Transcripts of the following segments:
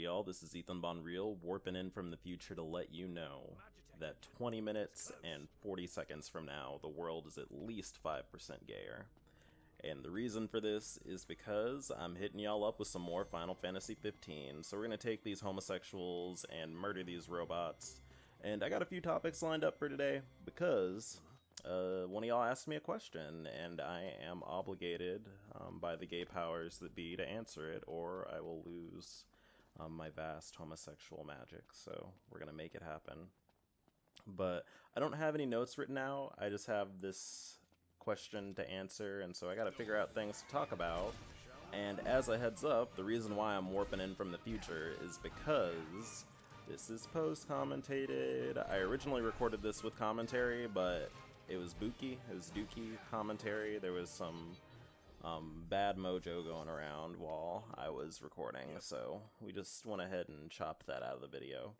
y'all, this is Ethan Bonreal, warping in from the future to let you know that 20 minutes and 40 seconds from now, the world is at least 5% gayer. And the reason for this is because I'm hitting y'all up with some more Final Fantasy 15, so we're gonna take these homosexuals and murder these robots. And I got a few topics lined up for today, because one of y'all asked me a question, and I am obligated by the gay powers that be to answer it, or I will lose my vast homosexual magic, so we're gonna make it happen. But I don't have any notes written out, I just have this question to answer, and so I gotta figure out things to talk about. And as a heads up, the reason why I'm warping in from the future is because this is post-commentated. I originally recorded this with commentary, but it was dookie commentary. There was some bad mojo going around while I was recording, so we just went ahead and chopped that out of the video.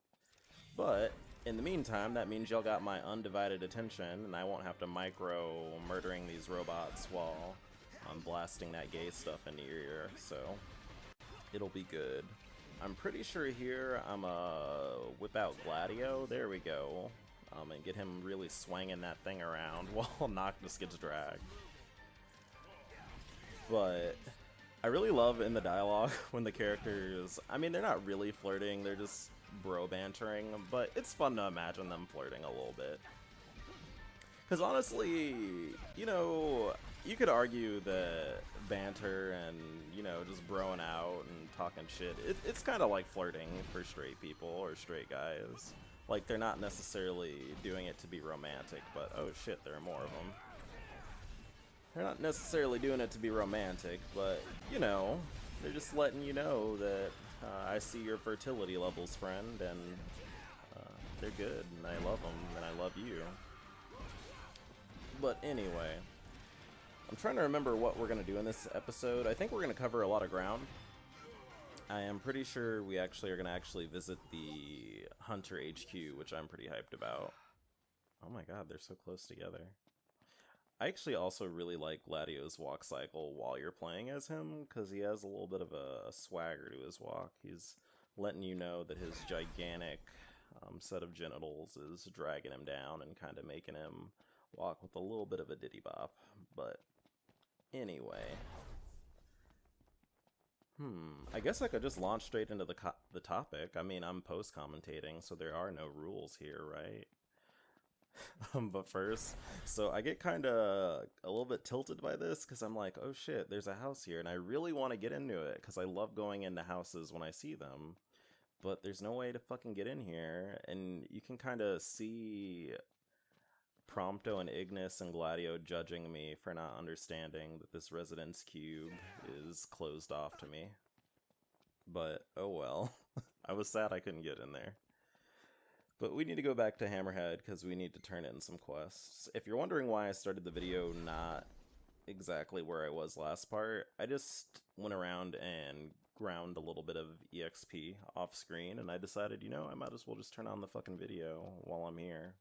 But in the meantime, that means y'all got my undivided attention, and I won't have to micro murdering these robots while I'm blasting that gay stuff into your ear, so it'll be good. I'm pretty sure here I'm whip out Gladio, there we go, and get him really swinging that thing around while Noctis gets dragged. But I really love in the dialogue when the characters, I mean, they're not really flirting, they're just bro bantering, but it's fun to imagine them flirting a little bit. Because honestly, you know, you could argue that banter and, you know, just broing out and talking shit, it's kind of like flirting for straight people or straight guys. Like, they're not necessarily doing it to be romantic, but oh shit, there are more of them. They're not necessarily doing it to be romantic, but, you know, they're just letting you know that I see your fertility levels, friend, and they're good, and I love them, and I love you. But anyway, I'm trying to remember what we're going to do in this episode. I think we're going to cover a lot of ground. I am pretty sure we actually are going to actually visit the Hunter HQ, which I'm pretty hyped about. Oh my god, they're so close together. I actually also really like Gladio's walk cycle while you're playing as him, because he has a little bit of a swagger to his walk. He's letting you know that his gigantic set of genitals is dragging him down and kind of making him walk with a little bit of a diddy bop. But anyway, I guess I could just launch straight into the topic. I mean, I'm post-commentating, so there are no rules here, right? But first, so I get kind of a little bit tilted by this, because I'm like, oh shit, there's a house here, and I really want to get into it, because I love going into houses when I see them, but there's no way to fucking get in here, and you can kind of see Prompto and Ignis and Gladio judging me for not understanding that this residence cube is closed off to me. But, oh well. I was sad I couldn't get in there. But we need to go back to Hammerhead, because we need to turn in some quests. If you're wondering why I started the video not exactly where I was last part, I just went around and ground a little bit of EXP off screen, and I decided, you know, I might as well just turn on the fucking video while I'm here.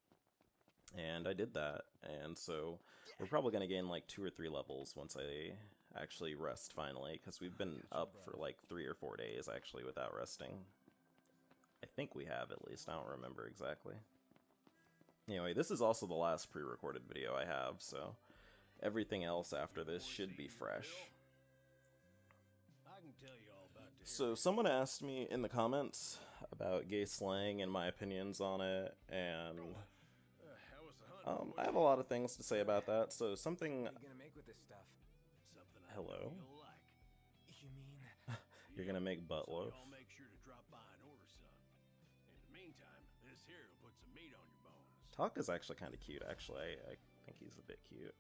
And I did that, and so we're probably going to gain like 2 or 3 levels once I actually rest finally, because we've been up for like 3 or 4 days actually without resting. I think we have, at least. I don't remember exactly. Anyway, this is also the last pre-recorded video I have, so everything else after this should be fresh. I can tell you all about this. So someone asked me in the comments about gay slang and my opinions on it, and I have a lot of things to say about that. So something. What are you gonna make with this stuff? Something Hello? you'll like. You mean You're gonna make butt So loaf? y'all make sure to drop by and order some. In the meantime, this here will put some meat on your bones. Talk is actually kind of cute, actually. I think he's a bit cute.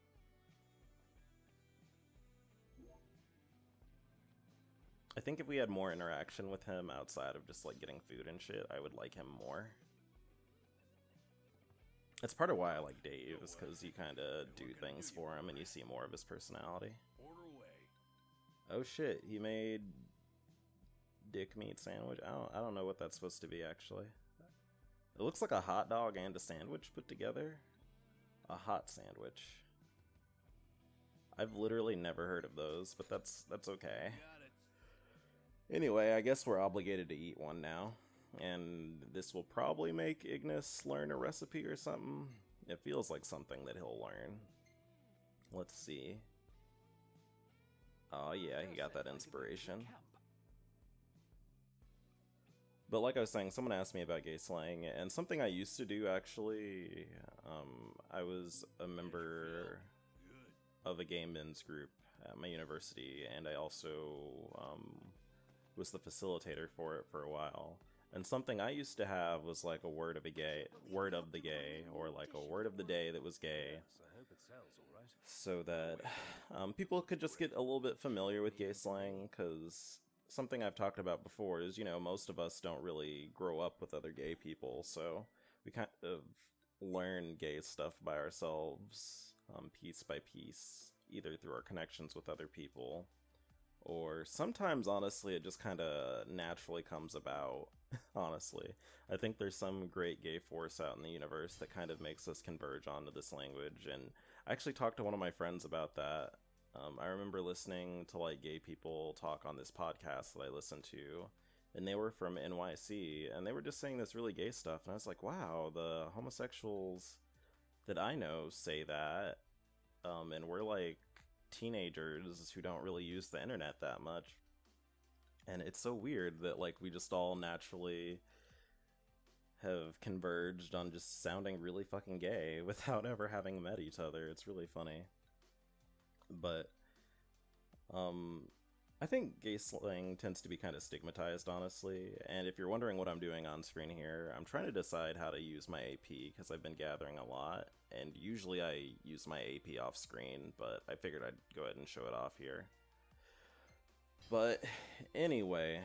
I think if we had more interaction with him outside of just like getting food and shit, I would like him more. It's part of why I like Dave, is because you kind of do things for him and you see more of his personality. Order away. Oh shit, he made dick meat sandwich. I don't know what that's supposed to be, actually. It looks like a hot dog and a sandwich put together. A hot sandwich. I've literally never heard of those, but that's okay. Got it. Anyway, I guess we're obligated to eat one now. And this will probably make Ignis learn a recipe or something. It feels like something that he'll learn. Let's see. Oh yeah, he got that inspiration. But like I was saying, someone asked me about gay slang, and something I used to do actually, I was a member of a gay men's group at my university, and I also was the facilitator for it for a while. And something I used to have was like a word of the gay, or like a word of the day that was gay, so that people could just get a little bit familiar with gay slang, because something I've talked about before is, you know, most of us don't really grow up with other gay people, so we kind of learn gay stuff by ourselves, piece by piece, either through our connections with other people, or sometimes, honestly, it just kind of naturally comes about. Honestly, I think there's some great gay force out in the universe that kind of makes us converge onto this language, and I actually talked to one of my friends about that. I remember listening to like gay people talk on this podcast that I listened to, and they were from NYC, and they were just saying this really gay stuff, and I was like, wow, the homosexuals that I know say that, and we're like teenagers who don't really use the internet that much. And it's so weird that like we just all naturally have converged on just sounding really fucking gay without ever having met each other. It's really funny. But I think gay slang tends to be kind of stigmatized, honestly, and if you're wondering what I'm doing on screen here, I'm trying to decide how to use my AP, because I've been gathering a lot, and usually I use my AP off screen, but I figured I'd go ahead and show it off here. But anyway,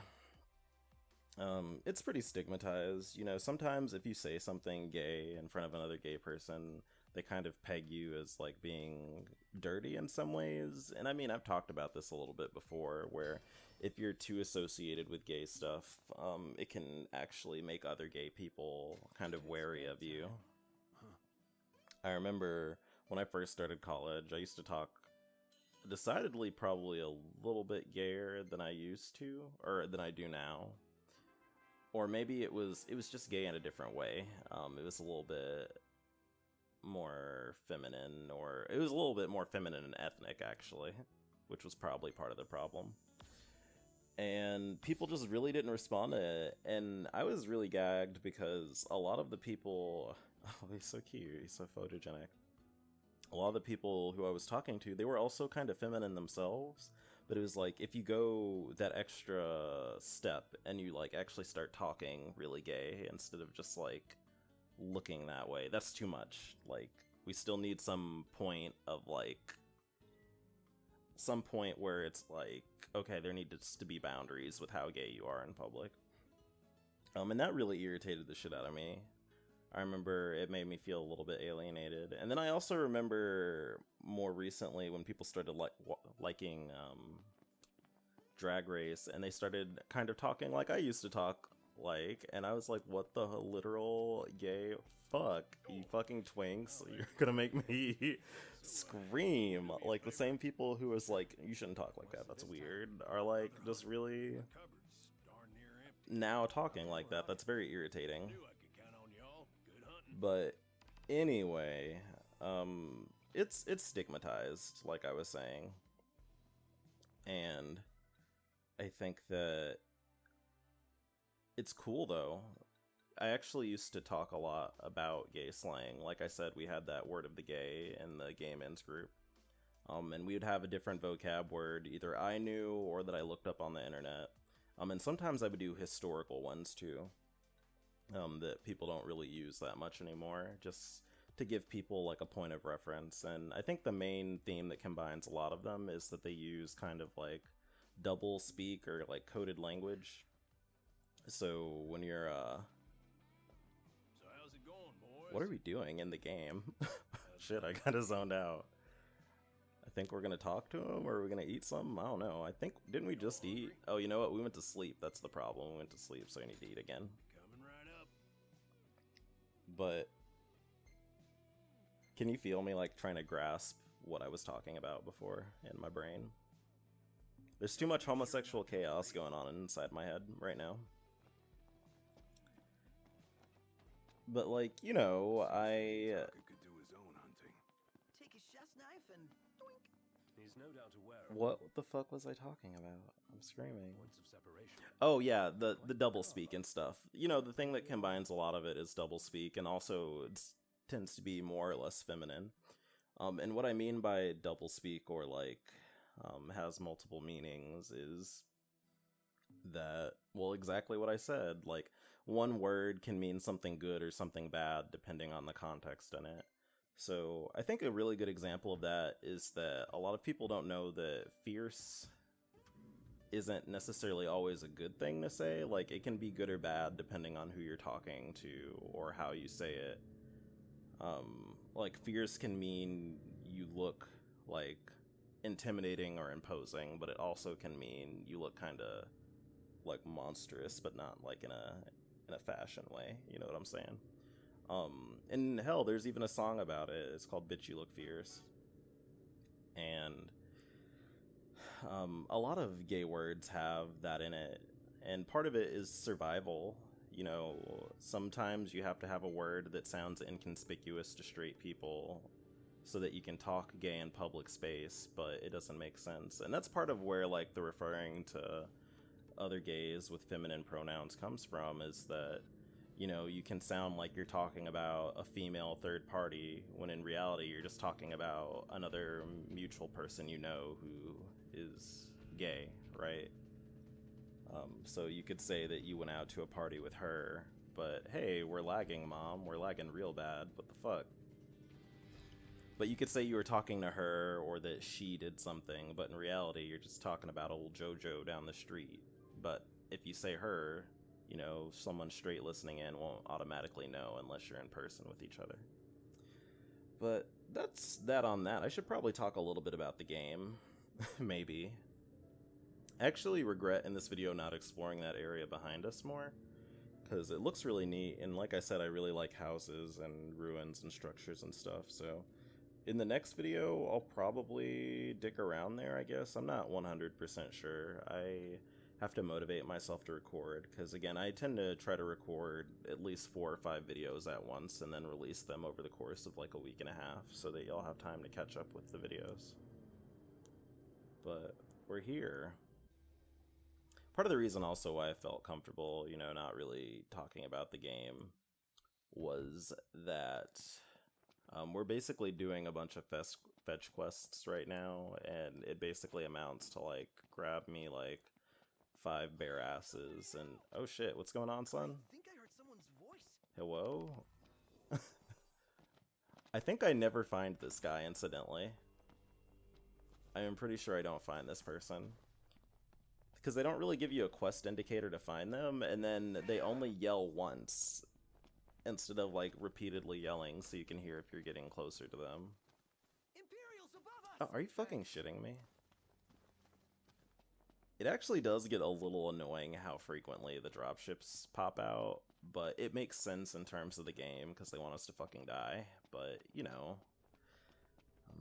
it's pretty stigmatized. You know, sometimes if you say something gay in front of another gay person, they kind of peg you as like being dirty in some ways. And I mean, I've talked about this a little bit before, where if you're too associated with gay stuff, it can actually make other gay people kind of wary of you. I remember when I first started college, I used to talk decidedly probably a little bit gayer than I used to, or than I do now. Or maybe it was just gay in a different way. It was a little bit more feminine, or it was a little bit more feminine and ethnic, actually, which was probably part of the problem. And people just really didn't respond to it, and I was really gagged because a lot of the people, oh, he's so cute, he's so photogenic. A lot of the people who I was talking to, they were also kind of feminine themselves, but it was like, if you go that extra step and you like actually start talking really gay instead of just like looking that way, that's too much. Like, we still need some point of like, some point where it's like, okay, there needs to be boundaries with how gay you are in public. And that really irritated the shit out of me. I remember it made me feel a little bit alienated. And then I also remember more recently when people started liking Drag Race, and they started kind of talking like I used to talk like, and I was like, what the literal gay fuck, you fucking twinks, you're gonna make me scream. Like, the same people who was like, you shouldn't talk like that, that's weird, are like just really now talking like that. That's very irritating. But anyway, it's stigmatized, like I was saying, and I think that it's cool though. I actually used to talk a lot about gay slang. Like I said, we had that word of the gay in the gay men's group, and we would have a different vocab word either I knew or that I looked up on the internet, and sometimes I would do historical ones too. That people don't really use that much anymore, just to give people like a point of reference. And I think the main theme that combines a lot of them is that they use kind of like double speak or like coded language. So when you're So how's it going, boys? what are we doing in the game? Shit, I kinda zoned out. I think we're gonna talk to him, or are we gonna eat something? I don't know. I think, didn't we just eat? Oh, you know what? We went to sleep. That's the problem. We went to sleep, so we need to eat again. Coming right up. But can you feel me like trying to grasp what I was talking about before in my brain? There's too much homosexual chaos going on inside my head right now. But, like, you know, He could do his own hunting. Take his chef's knife and doink. He's no doubt aware of What the fuck was I talking about? I'm screaming. points of separation. Oh yeah, the double speak and stuff. You know, the thing that combines a lot of it is double speak, and also it tends to be more or less feminine. And what I mean by double speak, or like has multiple meanings, is that, well, exactly what I said. Like, one word can mean something good or something bad depending on the context in it. So I think a really good example of that is that a lot of people don't know that fierce isn't necessarily always a good thing to say. Like, it can be good or bad depending on who you're talking to or how you say it. Like, fierce can mean you look like intimidating or imposing, but it also can mean you look kind of like monstrous, but not like in a fashion way. You know what I'm saying? And hell, there's even a song about it. It's called "Bitch You Look Fierce," and a lot of gay words have that in it, and part of it is survival. You know, sometimes you have to have a word that sounds inconspicuous to straight people so that you can talk gay in public space, but it doesn't make sense. And that's part of where, like, the referring to other gays with feminine pronouns comes from, is that, you know, you can sound like you're talking about a female third party when in reality you're just talking about another mutual person you know who is gay, right? So you could say that you went out to a party with her, but hey, we're lagging, mom, we're lagging real bad, what the fuck? But you could say you were talking to her, or that she did something, but in reality you're just talking about old JoJo down the street. But if you say her, you know, someone straight listening in won't automatically know unless you're in person with each other. But that's that on that. I should probably talk a little bit about the game. Maybe. I actually regret in this video not exploring that area behind us more, because it looks really neat, and like I said, I really like houses and ruins and structures and stuff, so in the next video, I'll probably dick around there, I guess. I'm not 100% sure. I have to motivate myself to record, because again, I tend to try to record at least 4 or 5 videos at once and then release them over the course of like a week and a half so that y'all have time to catch up with the videos. But we're here. Part of the reason also why I felt comfortable, you know, not really talking about the game was that we're basically doing a bunch of fetch quests right now, and it basically amounts to like, grab me like 5 bare asses and oh shit, what's going on, son? I think I heard someone's voice. Hello? I think I never find this guy, incidentally. I am pretty sure I don't find this person, because they don't really give you a quest indicator to find them, and then they only yell once instead of like repeatedly yelling so you can hear if you're getting closer to them. Imperials above us. Oh, are you fucking shitting me? It actually does get a little annoying how frequently the dropships pop out, but it makes sense in terms of the game because they want us to fucking die. But, you know,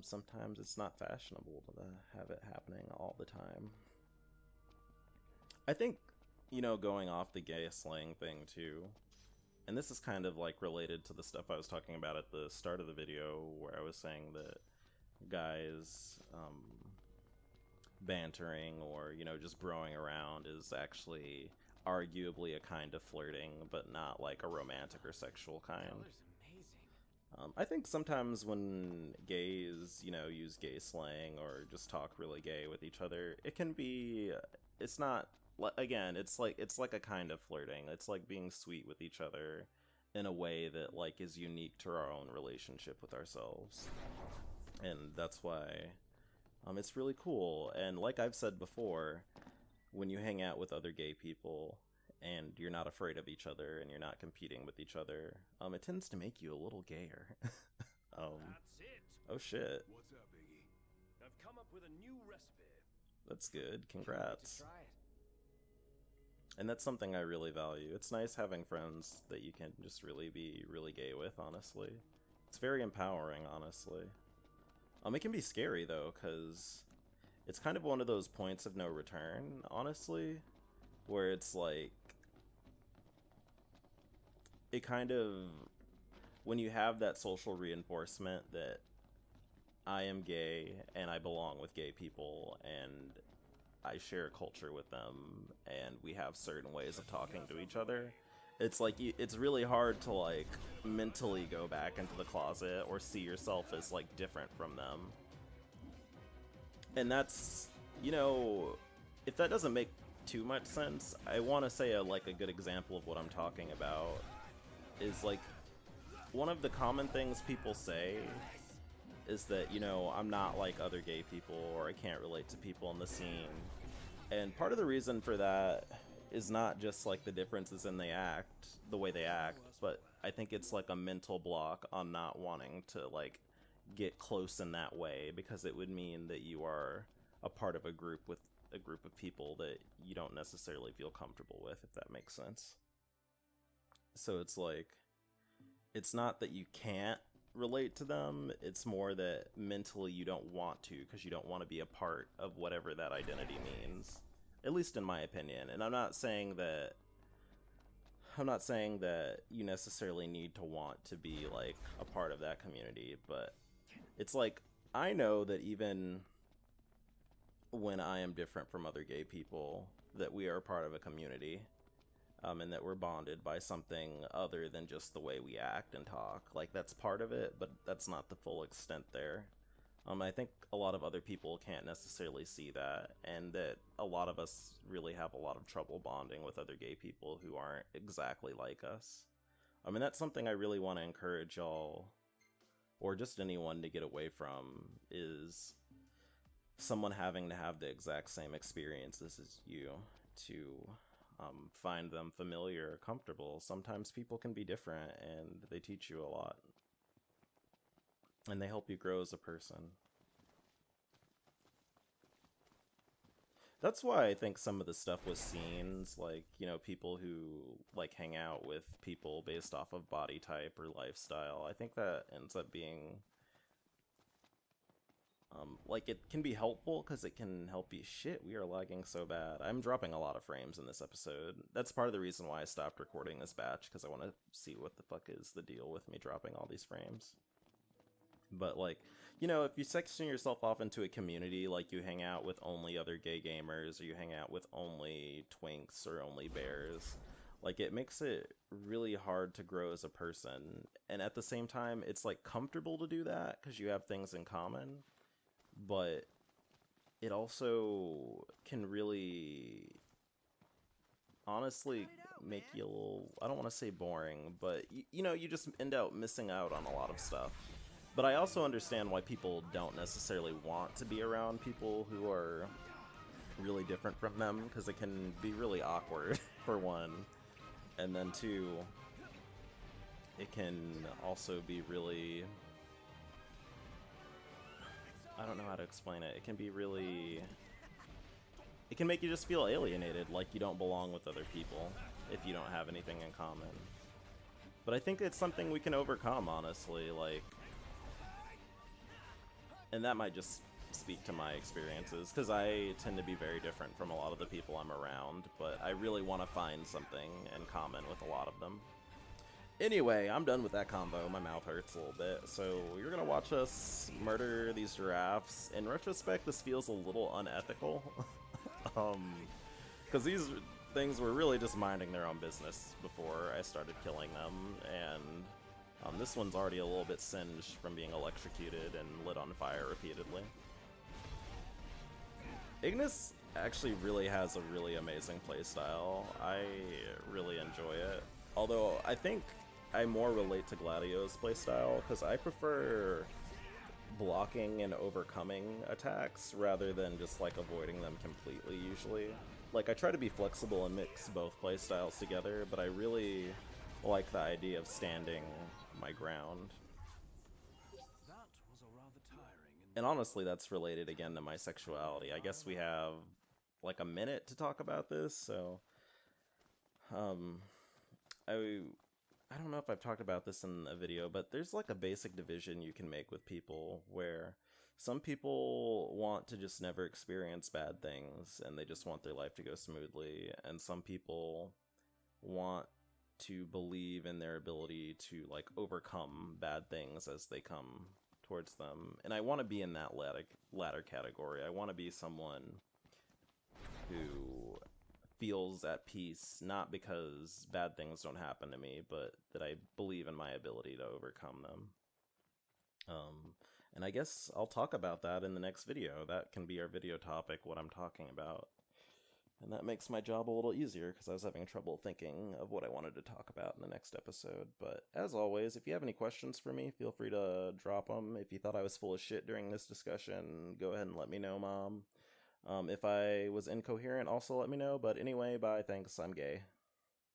sometimes it's not fashionable to have it happening all the time. I think, you know, going off the gay slang thing too, and this is kind of like related to the stuff I was talking about at the start of the video where I was saying that guys bantering or, you know, just broing around is actually arguably a kind of flirting, but not like a romantic or sexual kind. Color's amazing. I think sometimes when gays, you know, use gay slang or just talk really gay with each other, it can be, it's not, again, it's like a kind of flirting. It's like being sweet with each other in a way that like is unique to our own relationship with ourselves. And that's why it's really cool. And like I've said before, when you hang out with other gay people and you're not afraid of each other and you're not competing with each other, it tends to make you a little gayer. That's it. Oh shit. What's up, Iggy? I've come up with a new recipe. That's good. Can't wait Congrats. to try it. And that's something I really value. It's nice having friends that you can just really be really gay with, honestly. It's very empowering, honestly. It can be scary, though, because it's kind of one of those points of no return, honestly, where it's like, it kind of, when you have that social reinforcement that I am gay and I belong with gay people and I share culture with them and we have certain ways of talking to each other, it's like, it's really hard to like mentally go back into the closet or see yourself as like different from them. And that's, you know, if that doesn't make too much sense, I want to say like a good example of what I'm talking about is like, one of the common things people say is that, you know, I'm not like other gay people, or I can't relate to people in the scene. And part of the reason for that is not just like the differences in the way they act, but I think it's like a mental block on not wanting to like get close in that way, because it would mean that you are a part of a group with a group of people that you don't necessarily feel comfortable with, if that makes sense. So it's like, it's not that you can't relate to them, it's more that mentally you don't want to, because you don't want to be a part of whatever that identity means, at least in my opinion. And I'm not saying that you necessarily need to want to be like a part of that community, but it's like, I know that even when I am different from other gay people, that we are part of a community. And that we're bonded by something other than just the way we act and talk. Like, that's part of it, but that's not the full extent there. I think a lot of other people can't necessarily see that, and that a lot of us really have a lot of trouble bonding with other gay people who aren't exactly like us. I mean, that's something I really want to encourage y'all, or just anyone, to get away from, is someone having to have the exact same experiences as you to find them familiar or comfortable. Sometimes people can be different, and they teach you a lot, and they help you grow as a person. That's why I think some of the stuff with scenes, like, you know, people who like hang out with people based off of body type or lifestyle, I think that ends up being like, it can be helpful because it can help you. Shit, we are lagging so bad. I'm dropping a lot of frames in this episode. That's part of the reason why I stopped recording this batch, because I want to see what the fuck is the deal with me dropping all these frames. But like, you know, if you section yourself off into a community, like you hang out with only other gay gamers, or you hang out with only twinks or only bears, like, it makes it really hard to grow as a person. And at the same time, it's like comfortable to do that because you have things in common. But it also can really, honestly, make you a little, I don't want to say boring, but you know, you just end up missing out on a lot of stuff. But I also understand why people don't necessarily want to be around people who are really different from them, because it can be really awkward, for one. And then two, it can also be really, I don't know how to explain it. It can be really, it can make you just feel alienated, like you don't belong with other people if you don't have anything in common. But I think it's something we can overcome, honestly, like, and that might just speak to my experiences, because I tend to be very different from a lot of the people I'm around, but I really want to find something in common with a lot of them. Anyway, I'm done with that combo. My mouth hurts a little bit. So you're gonna watch us murder these giraffes. In retrospect, this feels a little unethical. Because these things were really just minding their own business before I started killing them. And this one's already a little bit singed from being electrocuted and lit on fire repeatedly. Ignis actually really has a really amazing playstyle. I really enjoy it. Although I think I more relate to Gladio's playstyle, because I prefer blocking and overcoming attacks rather than just like avoiding them completely usually. Like, I try to be flexible and mix both playstyles together, but I really like the idea of standing my ground. And honestly, that's related again to my sexuality. I guess we have like a minute to talk about this, so I don't know if I've talked about this in a video, but there's like a basic division you can make with people where Some people want to just never experience bad things, and they just want their life to go smoothly, and some people want to believe in their ability to, like, overcome bad things as they come towards them. And I want to be in that latter category. I want to be someone who feels at peace, not because bad things don't happen to me, but that I believe in my ability to overcome them. And I guess I'll talk about that in the next video. That can be our video topic, what I'm talking about. And that makes my job a little easier, because I was having trouble thinking of what I wanted to talk about in the next episode. But as always, if you have any questions for me, feel free to drop them. If you thought I was full of shit during this discussion, go ahead and let me know, Mom. If I was incoherent, also let me know. But anyway, bye, thanks, I'm gay.